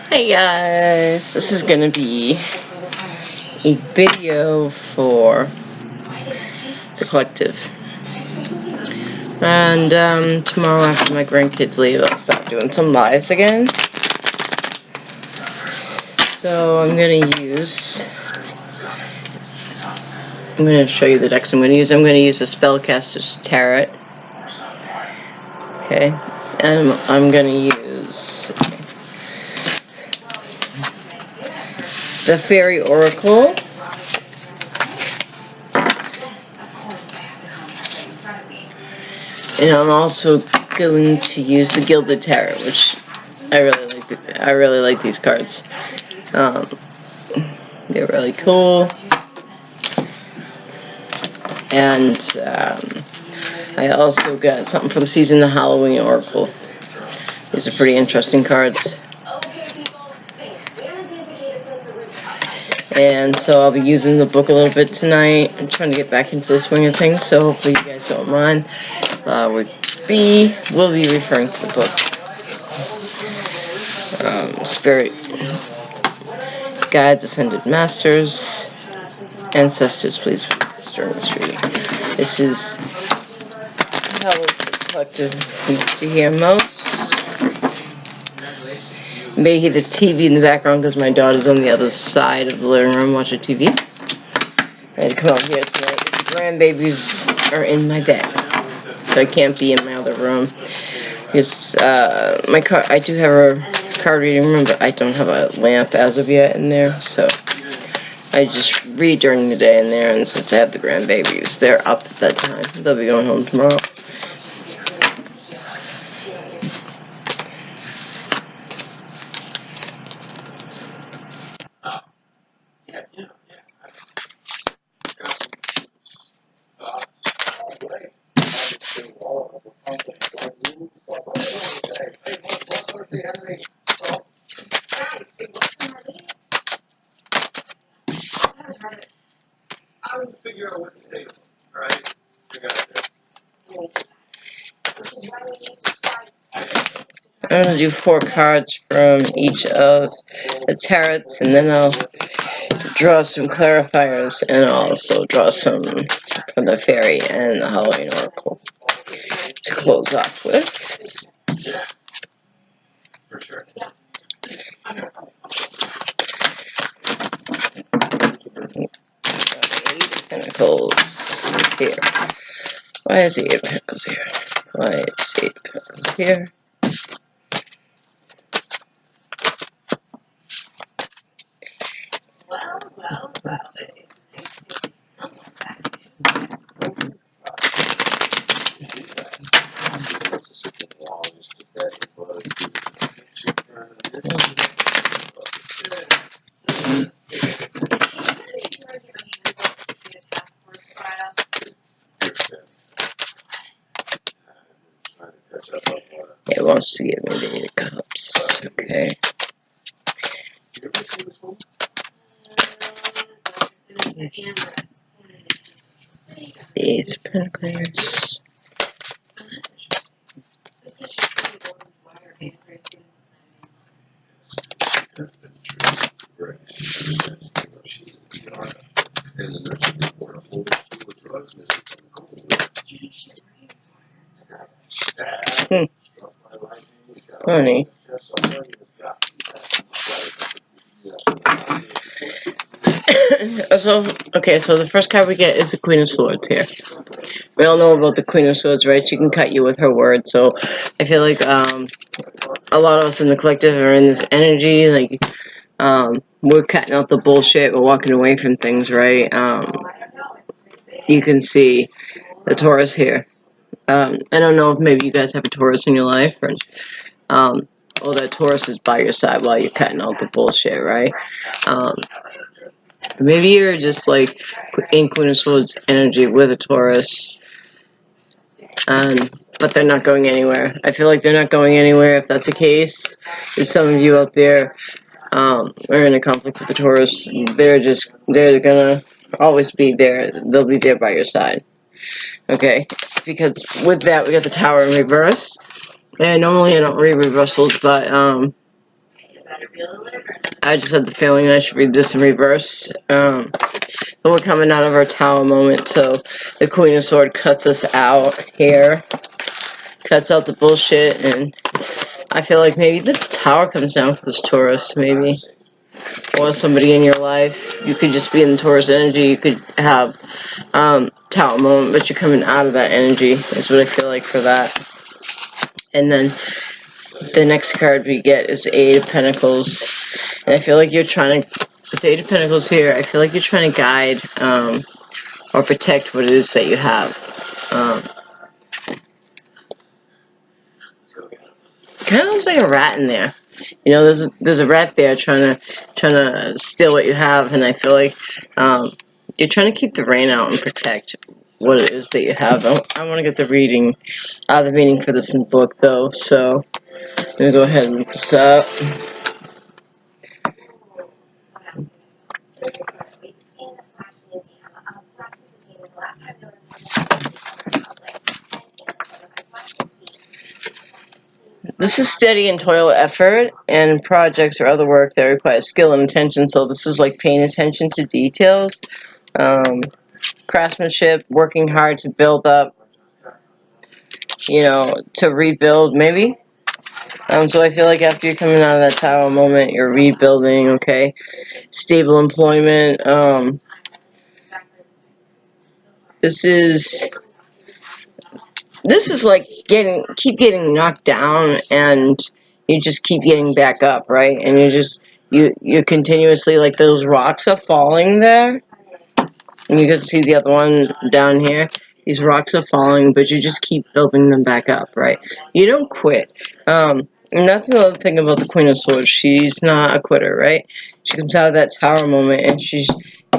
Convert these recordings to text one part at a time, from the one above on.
Hey guys, this is gonna be a video for the collective. And tomorrow after my grandkids leave, I'll start doing some lives again. So I'm gonna show you the decks I'm gonna use. I'm gonna use the Spellcaster's Tarot. Okay, and I'm gonna use the Fairy Oracle. And I'm also going to use the Gilded Tarot, which I really like these cards. They're really cool. And I also got something for the season, the Halloween Oracle. These are pretty interesting cards. And so I'll be using the book a little bit tonight. I'm trying to get back into the swing of things, so hopefully you guys don't mind. We'll be referring to the book. Spirit Guides, Ascended Masters, Ancestors, please during this reading. This is how the collective needs to hear most. You may hear this TV in the background because my daughter's on the other side of the living room watching TV. I had to come out here tonight. The grandbabies are in my bed, so I can't be in my other room. Because I do have a card reading room, but I don't have a lamp as of yet in there, so I just read during the day in there. And since I have the grandbabies, they're up at that time. They'll be going home tomorrow. I will figure out what to say to them, alright? I'm going to do 4 cards from each of the tarots, and then I'll draw some clarifiers, and I'll also draw some from the Fairy and the Halloween Oracle to close off with. Yeah, for sure. Eight of Pentacles is here. Why is the Eight of Pentacles here? Why is the Eight of Pentacles here? It wants to give me the Eight of Cups. Okay. The Eight of Pentacles. Funny. So the first card we get is the Queen of Swords here. We all know about the Queen of Swords, right? She can cut you with her word. So I feel like a lot of us in the collective are in this energy, like we're cutting out the bullshit, we're walking away from things, right? You can see the Taurus here. I don't know if maybe you guys have a Taurus in your life, or that Taurus is by your side while you're cutting out the bullshit, right? Maybe you're just like in Queen of Swords energy with a Taurus, but they're not going anywhere. I feel like they're not going anywhere. If that's the case, there's some of you out there are in a conflict with the Taurus. They're gonna always be there. They'll be there by your side. Okay, because with that we got the Tower in reverse. And normally I don't read reversals, but I just had the feeling I should read this in reverse. But we're coming out of our Tower moment, so the Queen of Swords cuts us out here. Cuts out the bullshit, and I feel like maybe the Tower comes down for this Taurus, maybe. Or somebody in your life. You could just be in the Taurus energy, you could have Tower moment, but you're coming out of that energy, is what I feel like for that. And then the next card we get is the Eight of Pentacles. And I feel like you're trying to, with the Eight of Pentacles here, I feel like you're trying to guide or protect what it is that you have. Kind of looks like a rat in there. You know, there's a rat there trying to steal what you have, and I feel like you're trying to keep the rain out and protect what it is that you have. I want to get the reading, the meaning for this in the book though. So I'm gonna go ahead and look this up. This is steady and toil effort and projects or other work that requires skill and attention. So this is like paying attention to details, craftsmanship, working hard to build up, you know, to rebuild maybe. So I feel like after you're coming out of that Tower moment, you're rebuilding, okay? Stable employment. This is like keep getting knocked down, and you just keep getting back up, right? And you continuously, like, those rocks are falling there, and you can see the other one down here. These rocks are falling, but you just keep building them back up, right? You don't quit. And that's another thing about the Queen of Swords. She's not a quitter, right? She comes out of that Tower moment, and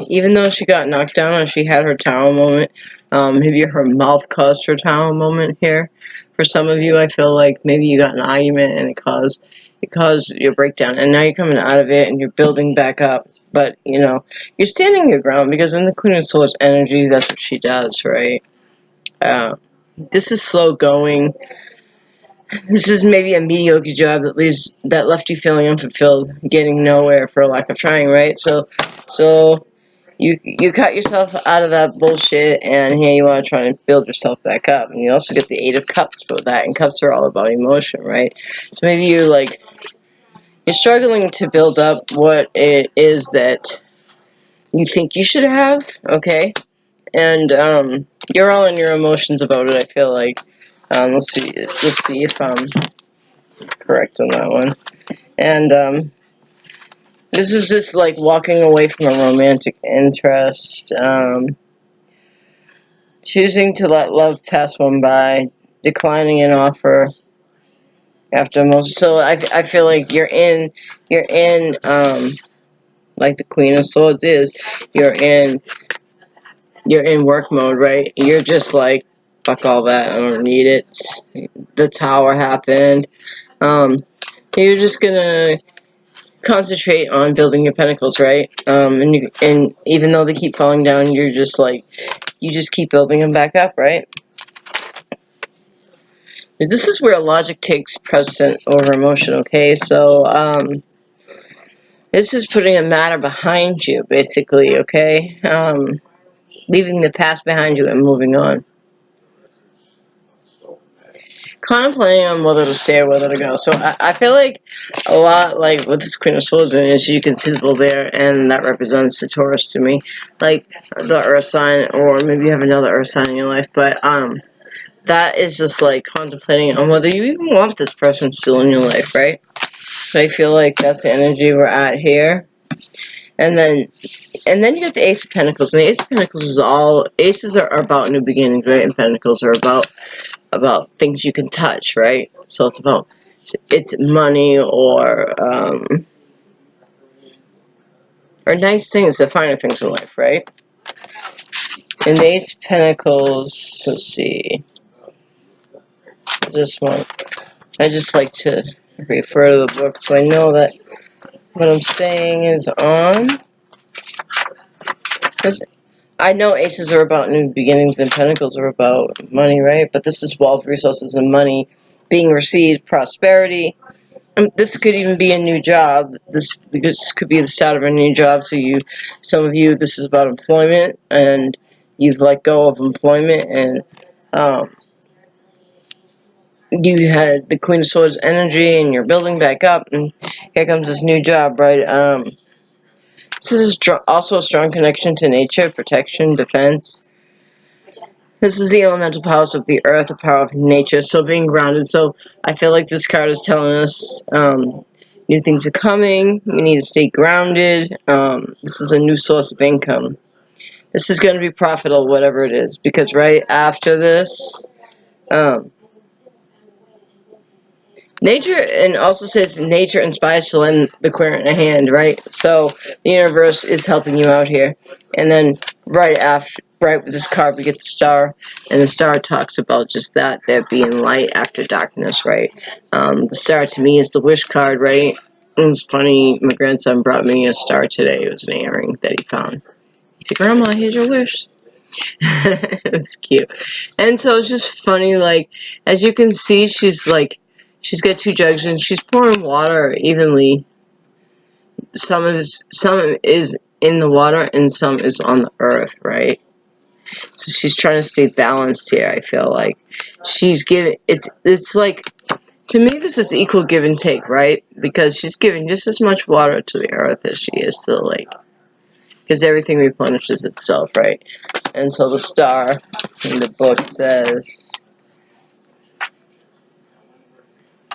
even though she got knocked down and she had her Tower moment, maybe her mouth caused her Tower moment here. For some of you, I feel like maybe you got an argument and it caused your breakdown, and now you're coming out of it and you're building back up. But, you know, you're standing your ground, because in the Queen of Swords energy, that's what she does, right? This is slow going. This is maybe a mediocre job that left you feeling unfulfilled, getting nowhere for lack of trying, right? So you cut yourself out of that bullshit, and here you are trying to build yourself back up. And you also get the Eight of Cups for that, and cups are all about emotion, right? So maybe you're struggling to build up what it is that you think you should have, okay? And you're all in your emotions about it, I feel like. Let's see if I'm correct on that one. And this is just like walking away from a romantic interest, choosing to let love pass one by, declining an offer after most. So I feel like you're in like the Queen of Swords is, you're in work mode, right? You're just like, fuck all that, I don't need it. The Tower happened. You're just gonna concentrate on building your pentacles, right? And even though they keep falling down, you're just like, you just keep building them back up, right? This is where logic takes precedent over emotion, okay? So this is putting a matter behind you, basically, okay? Leaving the past behind you and moving on. Contemplating on whether to stay or whether to go. So I feel like a lot, like with this Queen of Swords, is you can see the bull there, and that represents the Taurus to me, like the Earth sign, or maybe you have another Earth sign in your life. But that is just like contemplating on whether you even want this person still in your life, right? So I feel like that's the energy we're at here. And then you get the Ace of Pentacles, and the Ace of Pentacles is all, aces are about new beginnings, right? And Pentacles are about things you can touch, right? So it's money or nice things, the finer things in life, right? And the Ace of Pentacles, let's see, this one, I just like to refer to the book so I know that what I'm saying is on. I know aces are about new beginnings and pentacles are about money, right? But this is wealth, resources, and money being received, prosperity. This could even be a new job. This could be the start of a new job. So some of you, this is about employment, and you've let go of employment, and um, you had the Queen of Swords energy, and you're building back up, and here comes this new job, right? This is also a strong connection to nature, protection, defense. This is the elemental powers of the earth, the power of nature, so being grounded. So I feel like this card is telling us new things are coming. We need to stay grounded. This is a new source of income. This is going to be profitable, whatever it is, because right after this, nature, and also says nature inspires to lend the querent a hand, right? So the universe is helping you out here. And then right with this card, we get the star, and the star talks about just that, there being light after darkness, right? The star to me is the wish card, right? It was funny, my grandson brought me a star today. It was an earring that he found. He said, "Grandma, here's your wish." It was cute. And so it's just funny, like, as you can see, she's got two jugs and she's pouring water evenly. Some is in the water and some is on the earth, right? So she's trying to stay balanced here, I feel like. She's giving, it's like, to me this is equal give and take, right? Because she's giving just as much water to the earth as she is to the lake. Because everything replenishes itself, right? And so the star in the book says,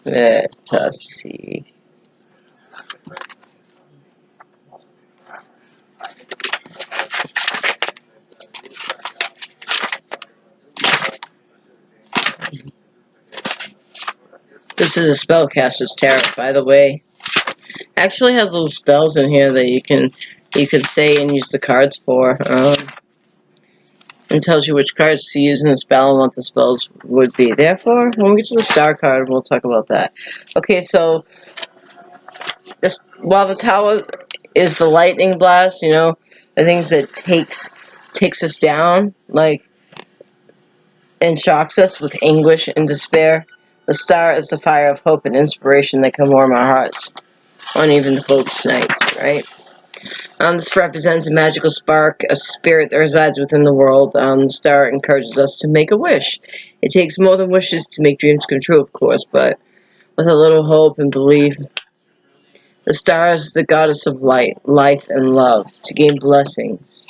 let us see. This is a spellcaster's tarot, by the way. Actually has little spells in here that you can say and use the cards for. And tells you which cards to use in the spell and what the spells would be. Therefore, when we get to the star card, we'll talk about that. Okay, so while the tower is the lightning blast, the things that takes us down, like, and shocks us with anguish and despair. The star is the fire of hope and inspiration that can warm our hearts on even the coldest nights, right? This represents a magical spark, a spirit that resides within the world. The star encourages us to make a wish. It takes more than wishes to make dreams come true, of course, but with a little hope and belief. The star is the goddess of light, life, and love. To gain blessings,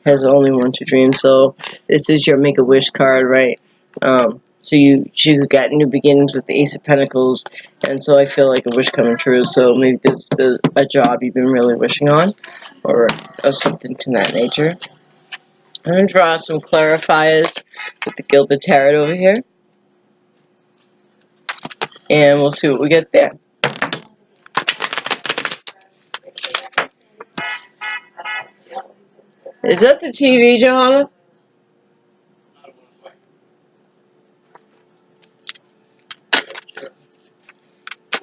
has only one to dream. So this is your Make-A-Wish card, right? So you got new beginnings with the Ace of Pentacles, and so I feel like a wish coming true. So maybe this is a job you've been really wishing on, or something to that nature. I'm going to draw some clarifiers with the Gilded Tarot over here, and we'll see what we get there. Is that the TV, Johanna?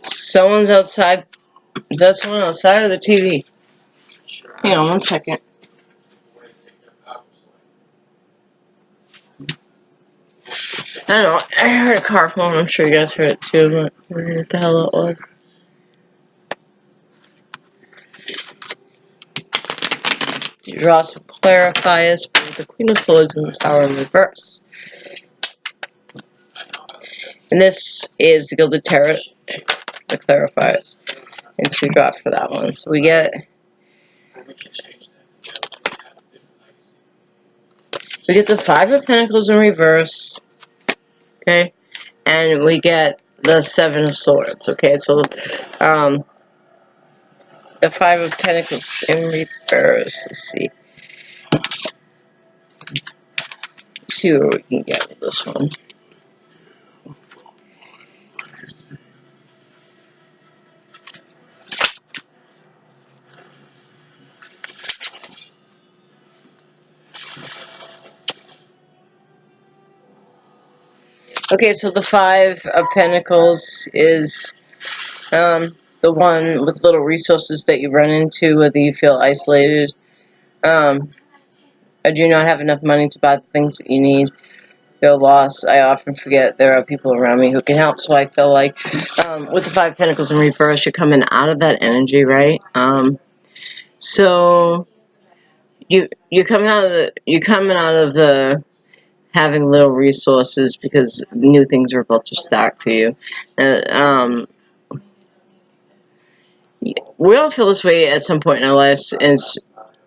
Someone's outside. Is that someone outside of the TV? Hang on one second. I don't know. I heard a car phone. I'm sure you guys heard it too, but I don't know what the hell it was. You draw some clarifiers for the Queen of Swords and the Tower in reverse. And this is the Gilded Tarot, the clarifiers. And 2 drops for that one. So we get the 5 of Pentacles in reverse. Okay? And we get the 7 of Swords. Okay, so the 5 of Pentacles in reverse. Let's see. See what we can get with this one. Okay, so the 5 of Pentacles is the one with little resources that you run into, whether you feel isolated. I do not have enough money to buy the things that you need. Feel lost. I often forget there are people around me who can help. So I feel like with the Five Pentacles in reverse, you're coming out of that energy, right? So you're coming out of the having little resources because new things are about to start for you. We all feel this way at some point in our lives, and it's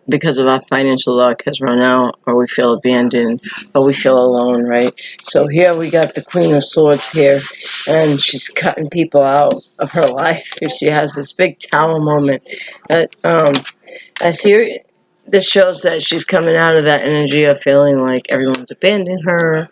because of our financial luck has run out, or we feel abandoned, or we feel alone, right? So here we got the Queen of Swords here, and she's cutting people out of her life. She has this big tower moment. I see. This shows that she's coming out of that energy of feeling like everyone's abandoned her,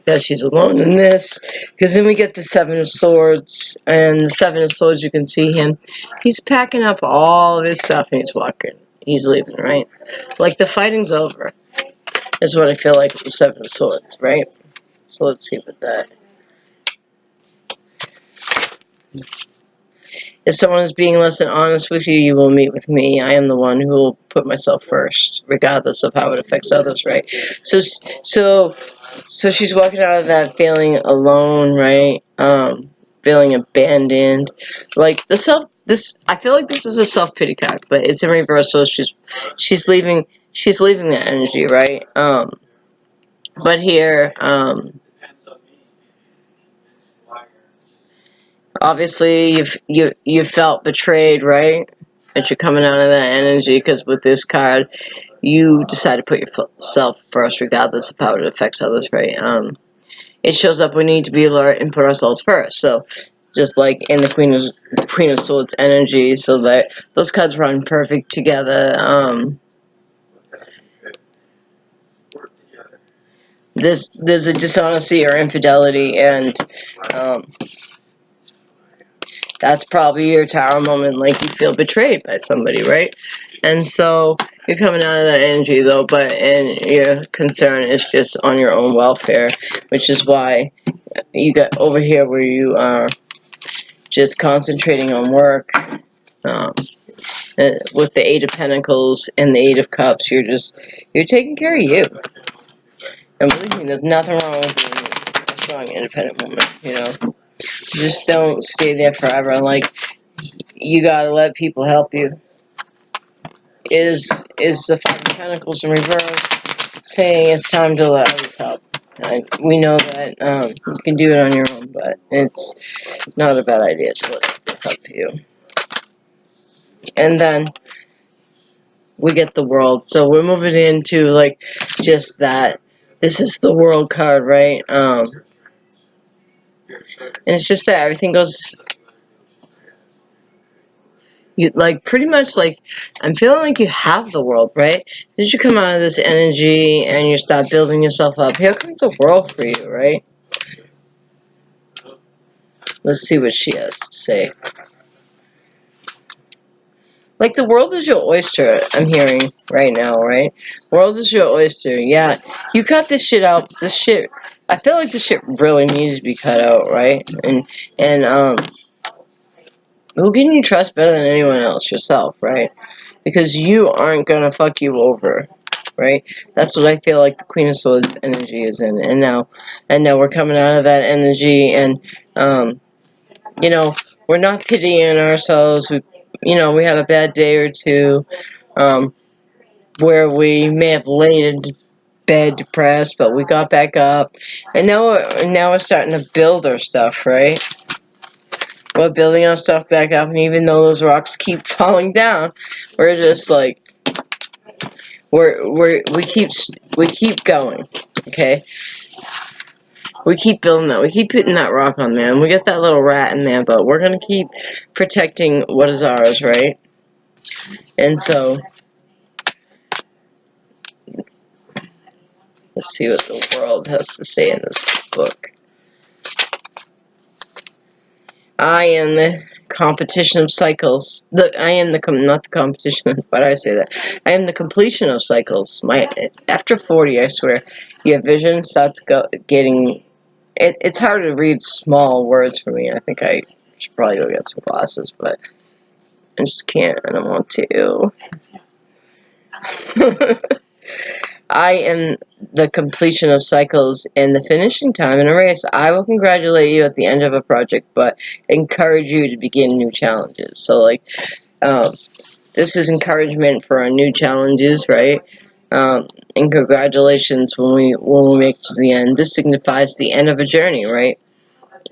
that she's alone in this. Because then we get the Seven of Swords, and the Seven of Swords, you can see him. He's packing up all of his stuff and he's walking. He's leaving, right? Like the fighting's over, is what I feel like with the Seven of Swords, right? So let's see what that. If someone is being less than honest with you, you will meet with me. I am the one who will put myself first, regardless of how it affects others, right? So she's walking out of that feeling alone, right? Feeling abandoned. Like I feel like this is a self-pity card, but it's in reverse, so she's leaving that energy, right? But here, obviously you felt betrayed, right? As you're coming out of that energy, because with this card, you decide to put yourself first, regardless of how it affects others, right? It shows up we need to be alert and put ourselves first. So, just like in the Queen of Swords energy, so that those cards run perfect together. There's a dishonesty or infidelity, and that's probably your tower moment, like you feel betrayed by somebody, right? And so you're coming out of that energy though, and your concern is just on your own welfare, which is why you got over here where you are just concentrating on work. With the Eight of Pentacles and the Eight of Cups, you're taking care of you. And believe me, there's nothing wrong with being a strong, independent woman, you know? Just don't stay there forever. Like, you gotta let people help you. Is the Five of Pentacles in reverse saying it's time to let others help? We know that you can do it on your own, but it's not a bad idea to let people help you. And then we get the World. So we're moving into, like, just that. This is the World card, right? And it's just that everything goes... You, like, pretty much, like, I'm feeling like you have the World, right? Did you come out of this energy and you start building yourself up? Here comes the World for you, right? Let's see what she has to say. Like, the world is your oyster, I'm hearing right now, right? World is your oyster, yeah. You cut this shit out. This shit, I feel like this shit really needed to be cut out, right? And who can you trust better than anyone else? Yourself, right? Because you aren't gonna fuck you over, right? That's what I feel like the Queen of Swords energy is in. And now we're coming out of that energy, and, you know, we're not pitying ourselves. We had a bad day or two, where we may have laid in bed depressed, but we got back up, and now we're starting to build our stuff, right? We're building our stuff back up, and even though those rocks keep falling down, we're just like we keep going, okay? We keep building that. We keep putting that rock on there, and we get that little rat in there, but we're gonna keep protecting what is ours, right? And so, let's see what the World has to say in this book. I am the competition of cycles. I am not the competition. Why do I say that? I am the completion of cycles. After 40, I swear, your vision starts getting. It's hard to read small words for me. I think I should probably go get some glasses, but I just can't. I don't want to. I am the completion of cycles and the finishing time in a race. I will congratulate you at the end of a project, but encourage you to begin new challenges. So, like, um, this is encouragement for our new challenges, right? And congratulations when we make it to the end. This signifies the end of a journey, right?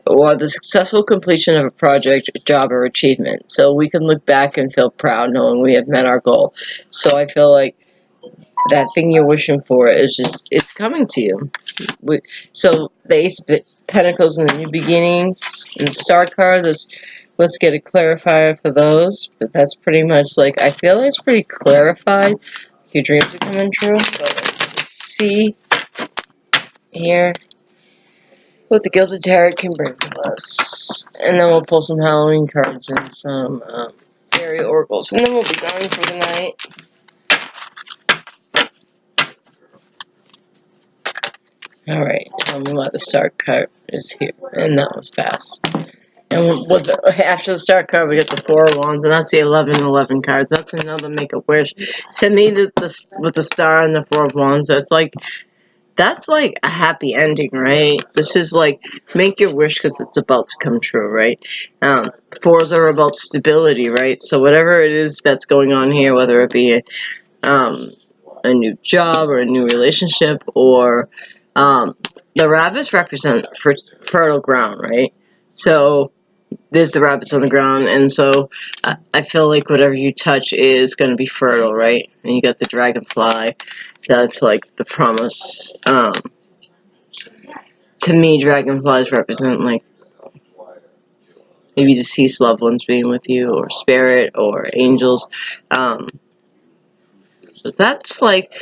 Or the successful completion of a project, job, or achievement. So we can look back and feel proud knowing we have met our goal. So I feel like that thing you're wishing for is it's coming to you. So the Ace of Pentacles and the New Beginnings and the Star card. Let's get a clarifier for those. But that's pretty much like, I feel like it's pretty clarified. Your dreams are coming true. But let's just see here what the Gilded Tarot can bring to us. And then we'll pull some Halloween cards and some fairy oracles. And then we'll be going for the night. Alright, tell me why the Star card is here. And that was fast. And after the Star card, we get the Four of Wands, and that's the 11 cards. That's another Make-A-Wish. To me, with the Star and the Four of Wands, that's like a happy ending, right? This is like, make your wish because it's about to come true, right? Fours are about stability, right? So whatever it is that's going on here, whether it be a new job or a new relationship, or the rabbits represent fertile ground, right? So there's the rabbits on the ground, and so I feel like whatever you touch is going to be fertile, right? And you got the dragonfly. That's like the promise. To me, dragonflies represent like maybe deceased loved ones being with you, or spirit, or angels. So that's like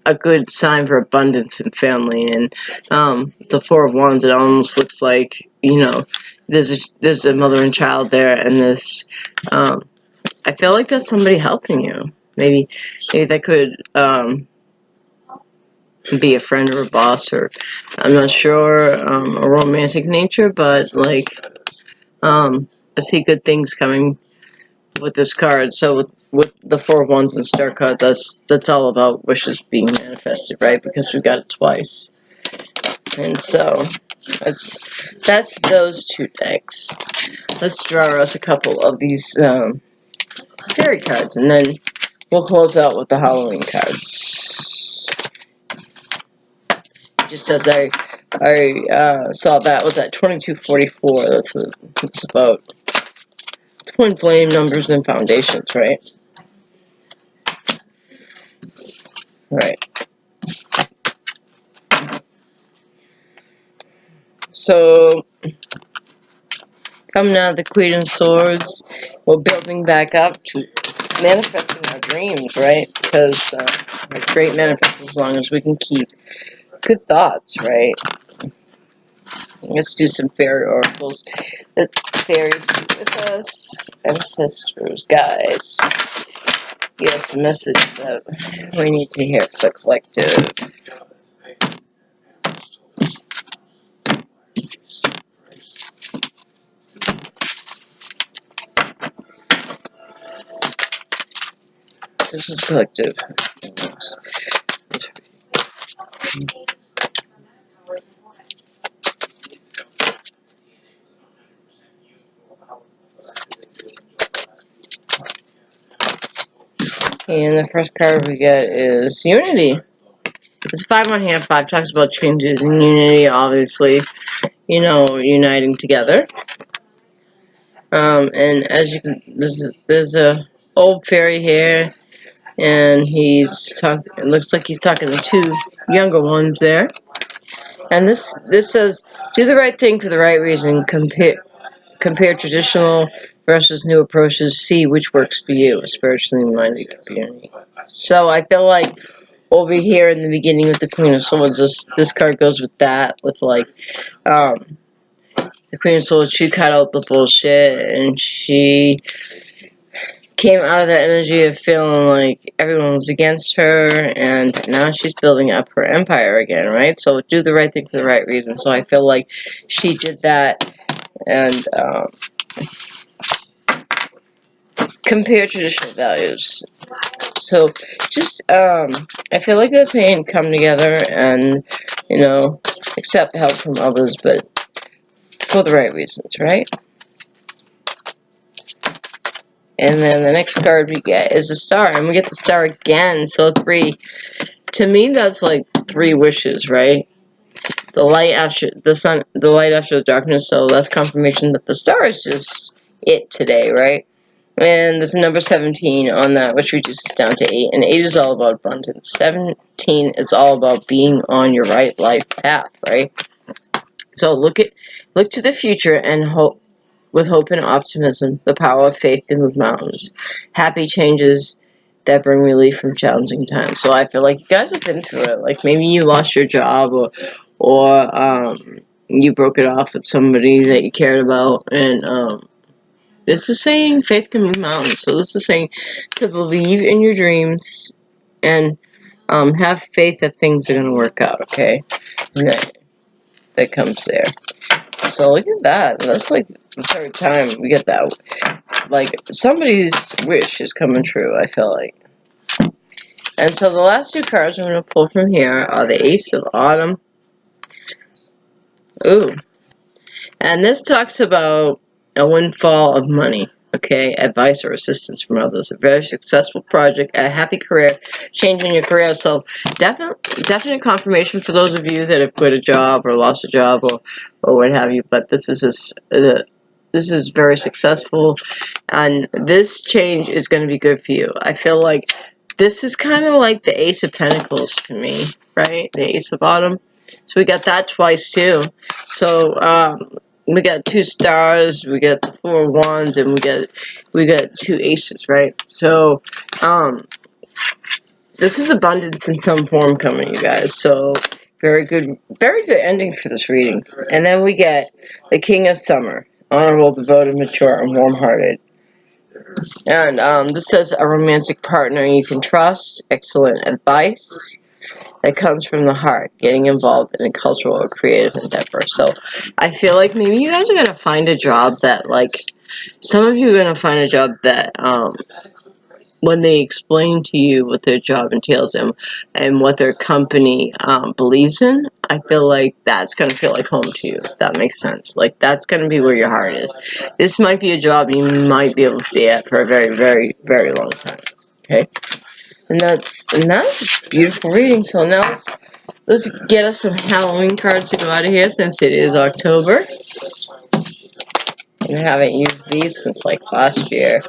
a good sign for abundance and family. And the Four of Wands, it almost looks like, there's a mother and child there, and this I feel like that's somebody helping you. Maybe that could be a friend or a boss, or I'm not sure, a romantic nature, but like I see good things coming with this card. So with the Four of Wands and Star card, that's all about wishes being manifested, right? Because we got it twice. And so that's those two decks. Let's draw us a couple of these fairy cards, and then we'll close out with the Halloween cards. Just as I saw that was at 2244. That's what it's about. Twin flame numbers and foundations, right? Right. So coming out of the Queen of Swords, we're building back up to manifesting our dreams, right? Because great manifest as long as we can keep good thoughts, right? Let's do some fairy oracles. The fairies be with us, ancestors, guides. Yes, a message that we need to hear for the collective. This is collective. And the first card we get is Unity. It's 5 on hand, 5 talks about changes in unity, obviously, uniting together. And as you can, there's a old fairy here, and it looks like he's talking to two younger ones there. And this says, do the right thing for the right reason, compare traditional versus new approaches, see which works for you, a spiritually minded community. So I feel like over here in the beginning with the Queen of Swords, this card goes with that, with like, the Queen of Swords, she cut out the bullshit, and she came out of the energy of feeling like everyone was against her, and now she's building up her empire again, right? So do the right thing for the right reason. So I feel like she did that, and compare traditional values. So just I feel like they're saying come together and, you know, accept help from others, but for the right reasons, right? And then the next card we get is a star, and we get the star again. So 3. To me, that's like 3 wishes, right? The light after the sun, the light after the darkness. So that's confirmation that the star is just it today, right? And there's a number 17 on that, which reduces down to 8. And 8 is all about abundance. 17 is all about being on your right life path, right? So look to the future and hope with hope and optimism, the power of faith to move mountains. Happy changes that bring relief from challenging times. So I feel like you guys have been through it. Like maybe you lost your job or you broke it off with somebody that you cared about, and this is saying faith can move mountains. So this is saying to believe in your dreams and have faith that things are going to work out, okay? And that comes there. So look at that. That's like the 3rd time we get that. Like, somebody's wish is coming true, I feel like. And so the last 2 cards I'm going to pull from here are the Ace of Autumn. Ooh. And this talks about a windfall of money, okay? Advice or assistance from others. A very successful project, a happy career, change in your career. So definite confirmation for those of you that have quit a job or lost a job or what have you. But this is this is very successful, and this change is going to be good for you. I feel like this is kind of like the Ace of Pentacles to me, right? The Ace of Autumn. So we got that twice too. So we got 2 stars, we got the 4 wands, and we got 2 aces, right? So this is abundance in some form coming, you guys. So very good ending for this reading. And then we get the King of Summer, honorable, devoted, mature, and warm-hearted. And this says a romantic partner you can trust, excellent advice that comes from the heart, getting involved in a cultural or creative endeavor. So I feel like maybe you guys are going to find a job that, like, some of you are going to find a job that when they explain to you what their job entails and what their company believes in, I feel like that's going to feel like home to you, if that makes sense. Like, that's going to be where your heart is. This might be a job you might be able to stay at for a very, very, very long time. Okay? And that's a beautiful reading. So now let's get us some Halloween cards to go out of here since it is October. And I haven't used these since like last year.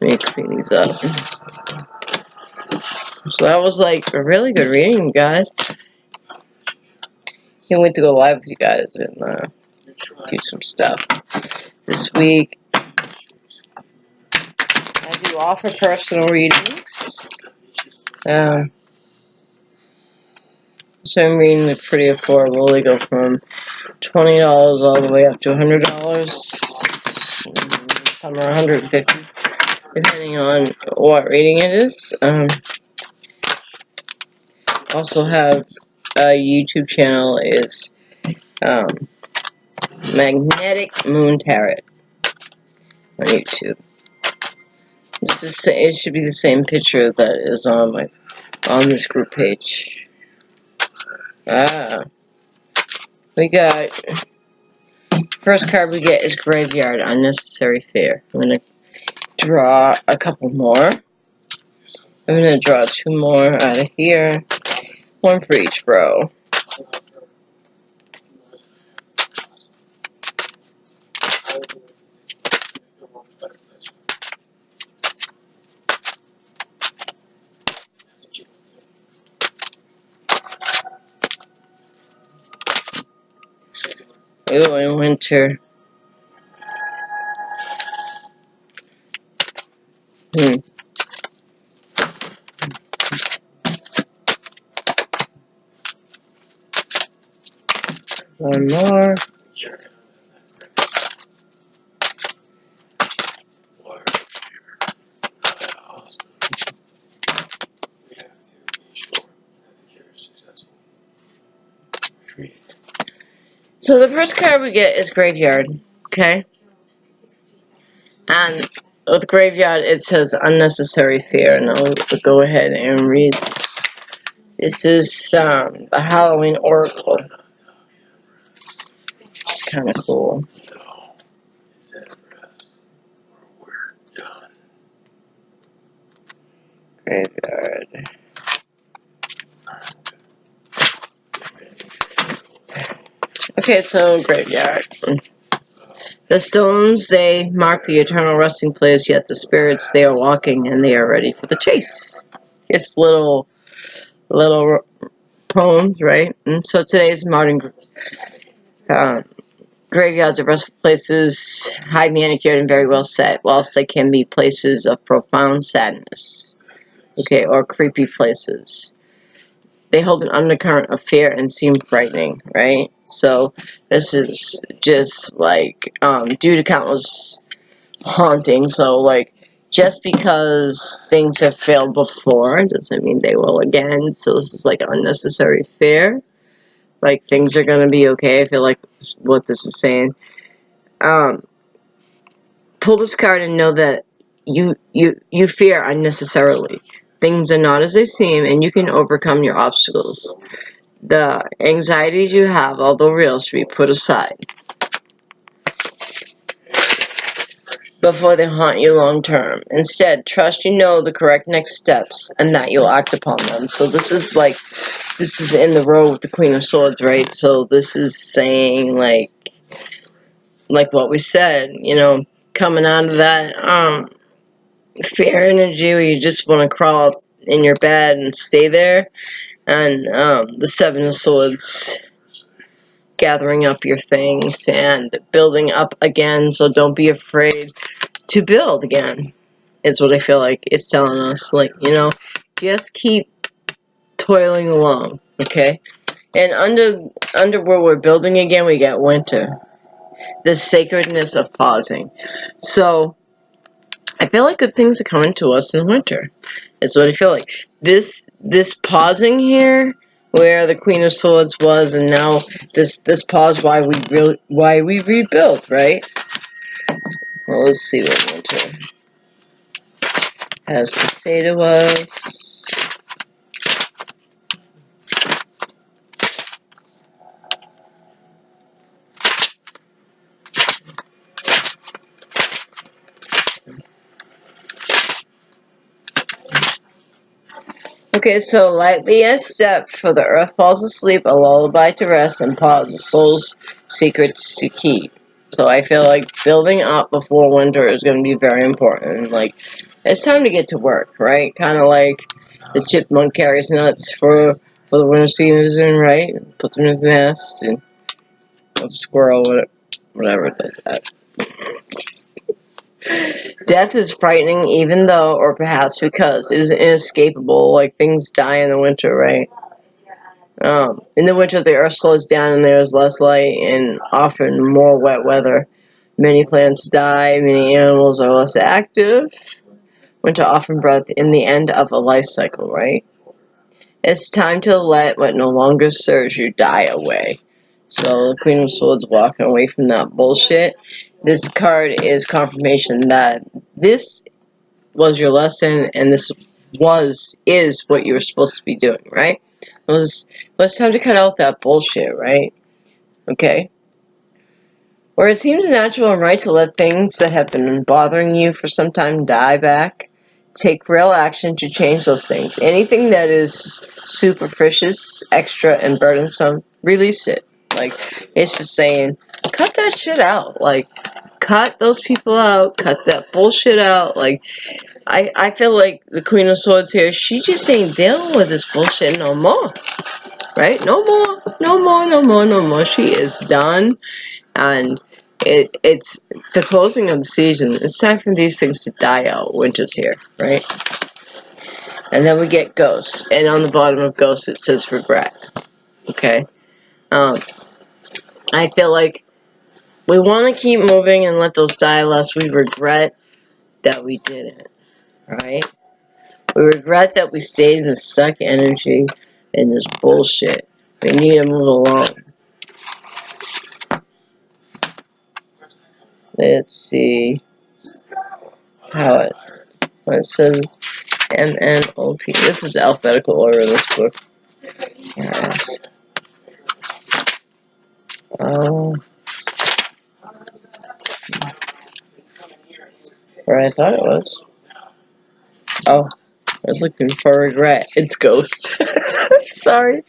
Let me clean these up. So that was like a really good reading, guys. Can't wait to go live with you guys and do some stuff. This week, I do offer personal readings. So I'm reading they're pretty affordable. They go from $20 all the way up to $100. Some are $150, depending on what reading it is. Also have a YouTube channel is Magnetic Moon Tarot on YouTube. It should be the same picture that is on this group page. We got first card we get is Graveyard, Unnecessary Fear. I'm gonna draw a couple more. I'm gonna draw 2 more out of here, 1 for each row. Ooh, in winter. One more. So the first card we get is Graveyard, okay? And With graveyard, it says unnecessary fear, and I'll go ahead and read this. This is the Halloween Oracle. It's kind of cool. Graveyard. Okay, so graveyard. The stones, they mark the eternal resting place, yet the spirits, they are walking and they are ready for the chase. It's little poems, right? And so today's modern graveyards are restful places, high manicured and very well set, whilst they can be places of profound sadness, okay, or creepy places. They hold an undercurrent of fear and seem frightening, right? So this is just like due to countless hauntings. So like just because things have failed before doesn't mean they will again. So this is like unnecessary fear. Like things are gonna be okay. I feel like what this is saying. Pull this card and know that you fear unnecessarily. Things are not as they seem, and you can overcome your obstacles. The anxieties you have, although real, should be put aside before they haunt you long term. Instead, trust you know the correct next steps and that you'll act upon them. So this is in the row with the Queen of Swords, right? So this is saying like what we said, coming out of that fear energy where you just want to crawl up in your bed and stay there, and the Seven of Swords, gathering up your things and building up again. So don't be afraid to build again, is what I feel like it's telling us. Like, just keep toiling along, okay? And under where we're building again, we got winter, the sacredness of pausing. So I feel like good things are coming to us in winter. Is what I feel like. This pausing here, where the Queen of Swords was, and now this pause why we rebuild, right? Well, let's see what winter has to say to us. Okay, so lightly as step, for the earth falls asleep, a lullaby to rest, and pause, the soul's secrets to keep. So I feel like building up before winter is going to be very important. Like, it's time to get to work, right? Kind of like the chipmunk carries nuts for the winter season, right? Puts them in his nest, and the squirrel, whatever does that. Death is frightening, even though, or perhaps because, it is inescapable. Like, things die in the winter, right? In the winter, the earth slows down and there is less light and often more wet weather. Many plants die, many animals are less active. Winter often brought in the end of a life cycle, right? It's time to let what no longer serves you die away. So the Queen of Swords walking away from that bullshit. This card is confirmation that this was your lesson and this is what you were supposed to be doing, right? It's time to cut out that bullshit, right? Okay? Where it seems natural and right to let things that have been bothering you for some time die back, take real action to change those things. Anything that is superficious, extra, and burdensome, release it. Like, it's just saying, cut that shit out. Like, cut those people out, cut that bullshit out. Like, I feel like the Queen of Swords here, she just ain't dealing with this bullshit no more. Right? No more, no more, no more, no more. She is done. And it's the closing of the season. It's time for these things to die out. Winter's here, right? And then we get Ghost. And on the bottom of Ghost it says regret. Okay? I feel like we want to keep moving and let those die lest we regret that we didn't. Right? We regret that we stayed in the stuck energy and this bullshit. We need to move along. Let's see. how it, when it says MNOP. This is alphabetical order in this book. Yes. Oh, or I thought it was. Oh, I was looking for regret. It's ghost. Sorry.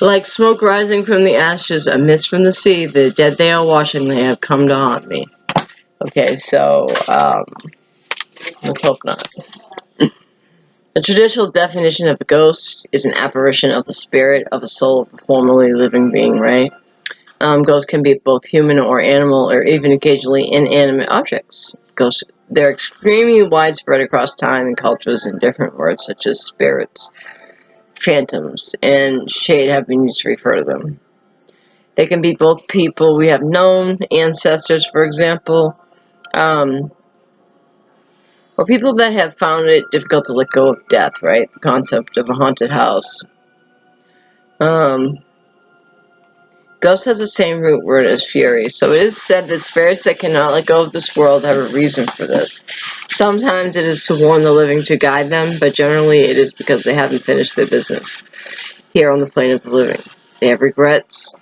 Like smoke rising from the ashes, a mist from the sea, the dead they are washing, they have come to haunt me. Okay, so, let's hope not. The traditional definition of a ghost is an apparition of the spirit of a soul of a formerly living being, right? Ghosts can be both human or animal, or even occasionally inanimate objects. Ghosts, they're extremely widespread across time and cultures, and different words such as spirits, phantoms, and shade have been used to refer to them. They can be both people we have known, ancestors, for example, or people that have found it difficult to let go of death, right? The concept of a haunted house. Ghost has the same root word as fury, so it is said that spirits that cannot let go of this world have a reason for this. Sometimes it is to warn the living to guide them, but generally it is because they haven't finished their business here on the plane of the living. They have regrets.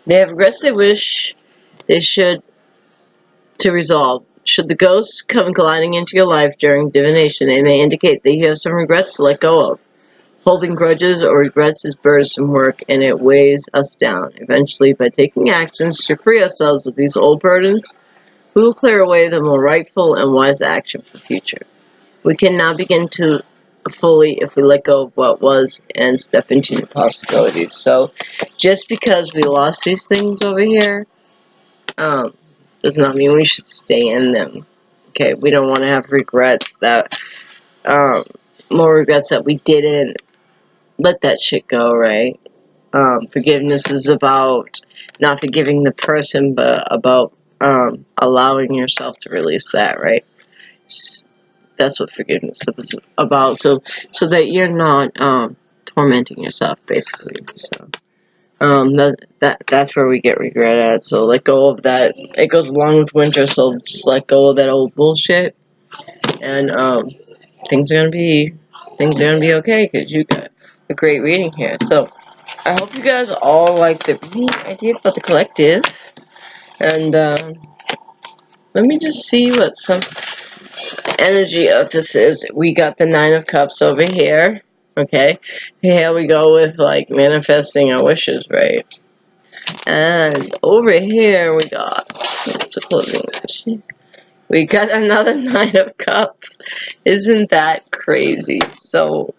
They have regrets they wish they should to resolve. Should the ghosts come gliding into your life during divination, they may indicate that you have some regrets to let go of. Holding grudges or regrets is burdensome work, and it weighs us down. Eventually, by taking actions to free ourselves of these old burdens, we will clear away the more rightful and wise action for the future. We can now begin to fully if we let go of what was and step into new possibilities. So, just because we lost these things over here, does not mean we should stay in them. Okay, we don't want to have regrets that, more regrets that we didn't let that shit go, right? Forgiveness is about not forgiving the person, but about allowing yourself to release that, right? That's what forgiveness is about. So that you're not tormenting yourself, basically. So that's where we get regret at. So let go of that. It goes along with winter. So just let go of that old bullshit, and things are gonna be okay because you got a great reading here. So I hope you guys all like the reading idea about the collective. And let me just see what some energy of this is. We got the Nine of Cups over here. Okay. Here we go with like manifesting our wishes, right? And over here we got what's a closing wish? We got another Nine of Cups. Isn't that crazy? So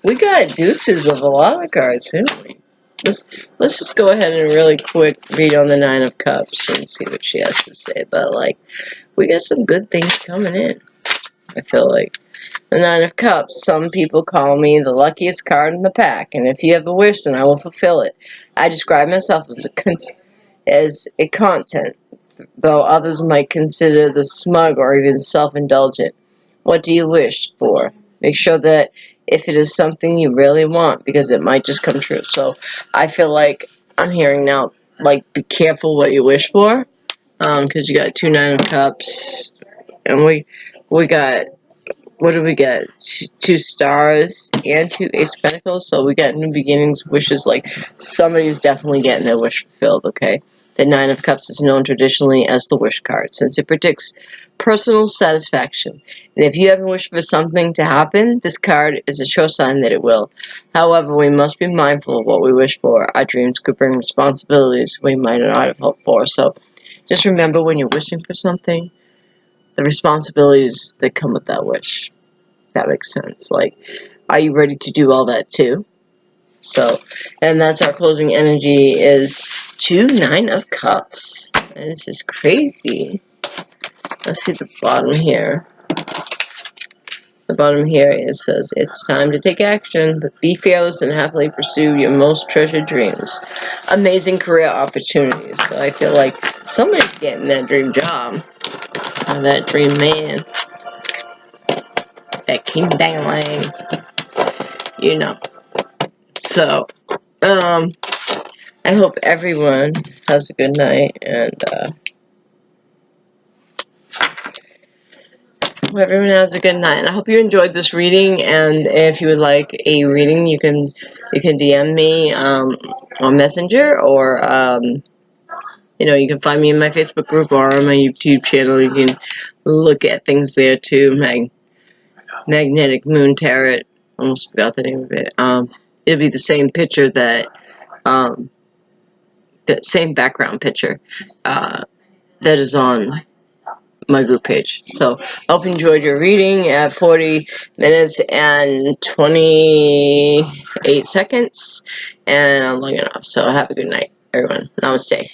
we got deuces of a lot of cards, didn't we? Let's just go ahead and really quick read on the Nine of Cups and see what she has to say. But like, we got some good things coming in. I feel like the Nine of Cups. Some people call me the luckiest card in the pack, and if you have a wish, then I will fulfill it. I describe myself as a content, though others might consider the smug or even self-indulgent. What do you wish for? Make sure that if it is something you really want, because it might just come true. So I feel like I'm hearing now, like, be careful what you wish for, because you got two Nine of Cups, and we got, what do we get? Two stars and two Ace of Pentacles. So we got new beginnings, wishes. Like somebody's definitely getting their wish fulfilled. Okay. The Nine of Cups is known traditionally as the wish card, since it predicts personal satisfaction. And if you haven't wished for something to happen, this card is a sure sign that it will. However, we must be mindful of what we wish for. Our dreams could bring responsibilities we might not have hoped for. So just remember when you're wishing for something, the responsibilities that come with that wish. That makes sense. Like, are you ready to do all that too? So, and that's our closing energy is 2 Nine of Cups. And it's just crazy. Let's see the bottom here. The bottom here it says, it's time to take action. Be fearless and happily pursue your most treasured dreams. Amazing career opportunities. So I feel like somebody's getting that dream job. Or that dream man. That king dangling. You know. So, I hope everyone has a good night, and Hope everyone has a good night, and I hope you enjoyed this reading. And if you would like a reading, you can DM me on Messenger, or you can find me in my Facebook group or on my YouTube channel. You can look at things there too. Magnetic Moon Tarot. Almost forgot the name of it. It'll be the same picture the same background picture that is on my group page. So I hope you enjoyed your reading at 40 minutes and 28 seconds, and I'm long enough. So have a good night, everyone. Namaste.